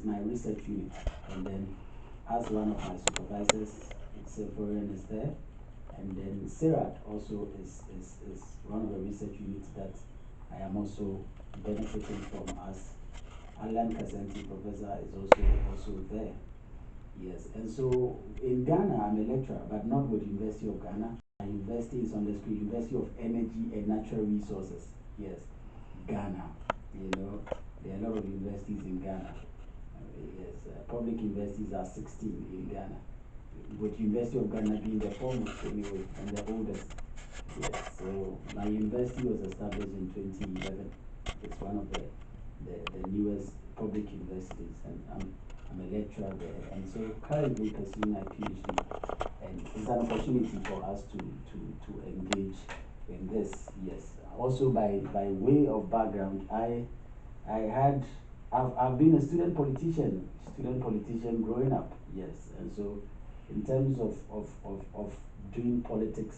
is my research unit. And then as one of my supervisors, Sylvorian is there. And then Sirat also is one of the research units that I am also benefiting from, as Alan Kasenti, professor, is also there. Yes, and so in Ghana, I'm a lecturer, but not with University of Ghana. My university is on the screen, University of Energy and Natural Resources. Yes, Ghana. You know, there are a lot of universities in Ghana. Yes, public universities are 16 in Ghana, with University of Ghana being the foremost anyway and the oldest. Yes, so my university was established in 2011. It's one of the newest public universities, and I'm a lecturer there, and so currently pursuing my PhD, and it's an opportunity for us to engage in this. Yes, also by way of background, I've been a student politician growing up. Yes, and so in terms of doing politics,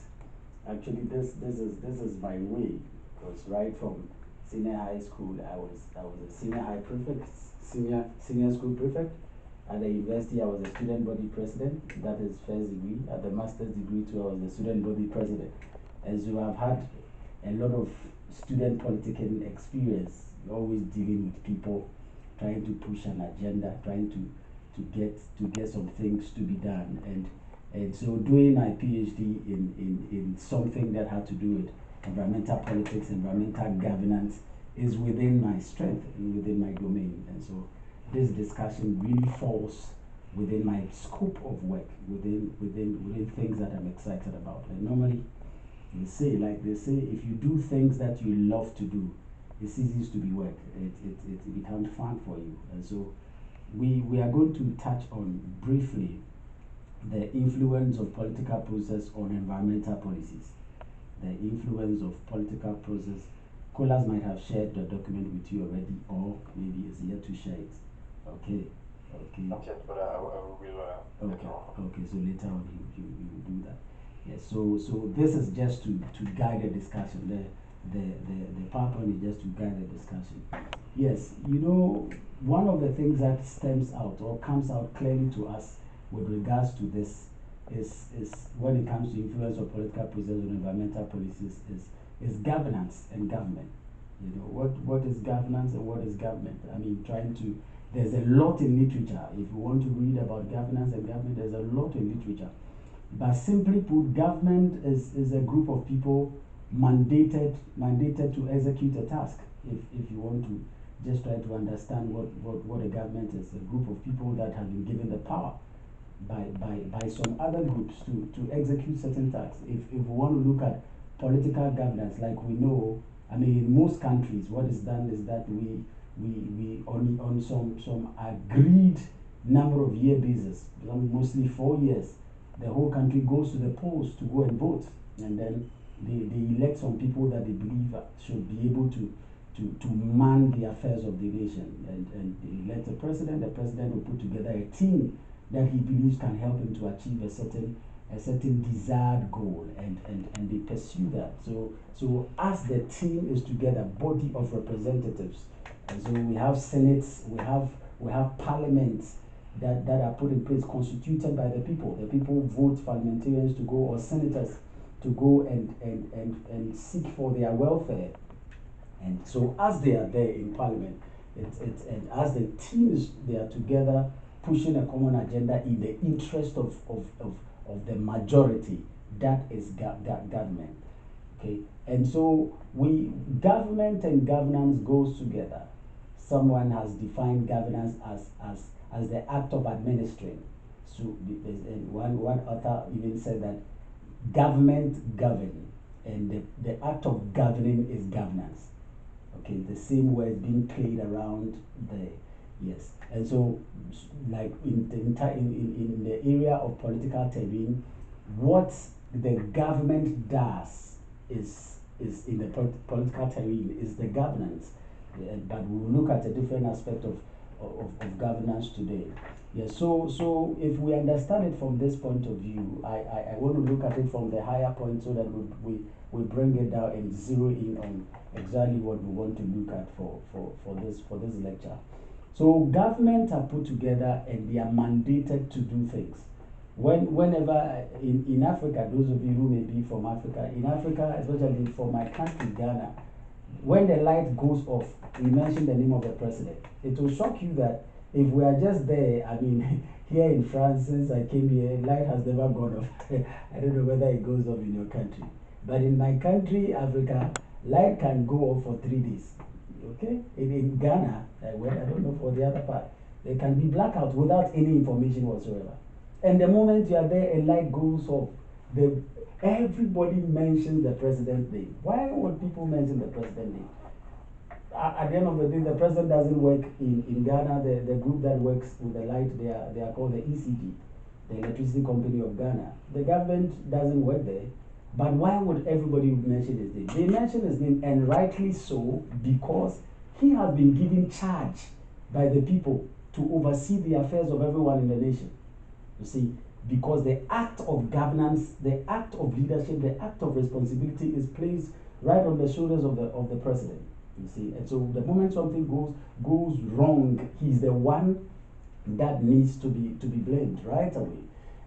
actually this is my way, because right from senior high school I was a senior high prefect, senior school prefect. At the university I was a student body president, that is first degree. At the master's degree too, I was the student body president. And so I've had a lot of student political experience, always dealing with people, trying to push an agenda, trying to get some things to be done, and so doing my PhD in something that had to do with environmental politics, environmental governance, is within my strength and within my domain. And so this discussion really falls within my scope of work, within things that I'm excited about. And normally they say, if you do things that you love to do, it ceases to be work. It becomes fun for you. And so we are going to touch on briefly the influence of political process on environmental policies. The influence of political process. Colas might have shared the document with you already, or maybe is yet to share it. Okay. Not yet, but I will. Okay. Okay. So later on, you do that. Yes. So this is just to guide the discussion. The PowerPoint is just to guide the discussion. Yes. You know, one of the things that stems out or comes out clearly to us with regards to this is when it comes to influence of political process on environmental policies is governance and government. You know, what is governance and what is government? I mean, there's a lot in literature. If you want to read about governance and government, there's a lot in literature. But simply put, government is a group of people mandated to execute a task. If you want to just try to understand what a government is, a group of people that have been given the power by some other groups to execute certain tasks. If we want to look at political governance, like we know, I mean, in most countries, what is done is that we on some agreed number of year basis, mostly 4 years, the whole country goes to the polls to go and vote, and then they elect some people that they believe should be able to man the affairs of the nation, and they elect a president. The president will put together a team that he believes can help him to achieve a certain desired goal, and they pursue that. So as the team is together, body of representatives, and so we have senates, we have parliaments that are put in place, constituted by the people. The people vote parliamentarians to go, or senators to go and seek for their welfare. And so as they are there in parliament, and as the teams, they are together pushing a common agenda in the interest of the majority, that is government. Okay, and so government and governance goes together. Someone has defined governance as the act of administering. So one author even said that government govern, and the act of governing is governance. Okay, the same word being played around there. Yes, and so like in the area of political terrain, what the government does is in the political terrain is the governance. But we'll look at a different aspect of governance today. Yes, so if we understand it from this point of view, I want to look at it from the higher point, so that we bring it down and zero in on exactly what we want to look at for this lecture. So governments are put together and they are mandated to do things. Whenever in Africa, those of you who may be from Africa, in Africa, especially for my country, Ghana, when the light goes off, we mention the name of the president. It will shock you that if we are just there, I mean, here in France, since I came here, light has never gone off. I don't know whether it goes off in your country. But in my country, Africa, light can go off for 3 days. Okay? In Ghana, well, I don't know for the other part, there can be blackout without any information whatsoever. And the moment you are there, a light goes off. The, everybody mentions the president's name. Why would people mention the president's name? At the end of the day, the president doesn't work in Ghana. The group that works with the light, they are called the ECG, the Electricity Company of Ghana. The government doesn't work there. But why would everybody mention his name? They mention his name, and rightly so, because he has been given charge by the people to oversee the affairs of everyone in the nation. You see, because the act of governance, the act of leadership, the act of responsibility is placed right on the shoulders of the president. You see, and so the moment something goes wrong, he's the one that needs to be blamed right away.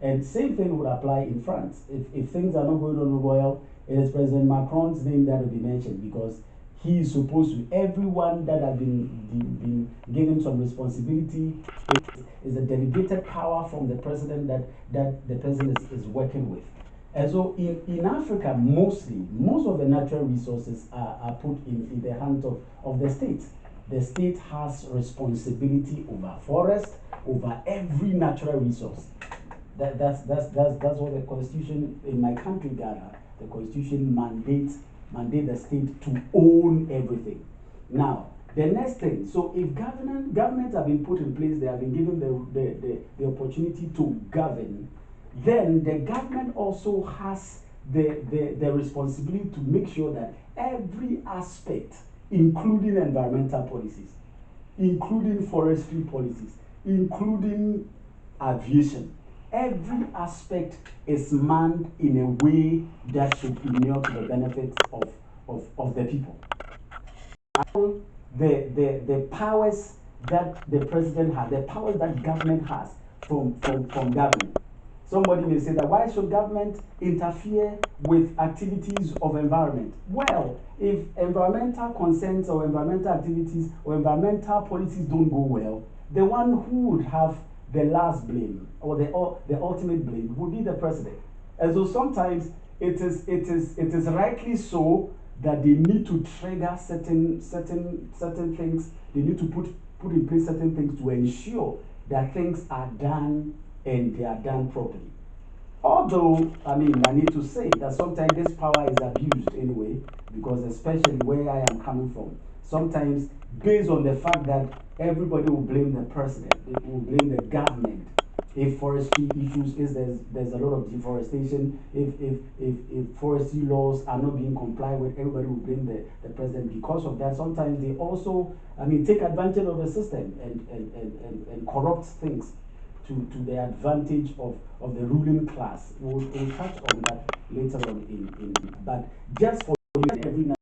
And same thing would apply in France. If things are not going on well, it is President Macron's name that will be mentioned, because he is supposed to, everyone that has been given some responsibility is a delegated power from the president that the president is working with. And so in Africa, most of the natural resources are put in the hands of the state. The state has responsibility over forest, over every natural resource. That's what the constitution in my country, Ghana, the constitution mandate the state to own everything. Now, the next thing, so if governments have been put in place, they have been given the opportunity to govern, then the government also has the responsibility to make sure that every aspect, including environmental policies, including forestry policies, including aviation, every aspect is manned in a way that should inure to the benefits of the people. The powers that the president has, the powers that government has from government. Somebody may say that why should government interfere with activities of environment? Well, if environmental concerns or environmental activities or environmental policies don't go well, the one who would have the last blame or the ultimate blame would be the president. And so sometimes it is rightly so that they need to trigger certain things. They need to put in place certain things to ensure that things are done and they are done properly. Although, I mean, I need to say that sometimes this power is abused anyway, because especially where I am coming from, sometimes based on the fact that everybody will blame the president, they will blame the government. If forestry issues is there's a lot of deforestation, if forestry laws are not being complied with, everybody will blame the president. Because of that, sometimes they also, I mean, take advantage of the system and corrupt things to the advantage of the ruling class. We'll touch on that later on but just for every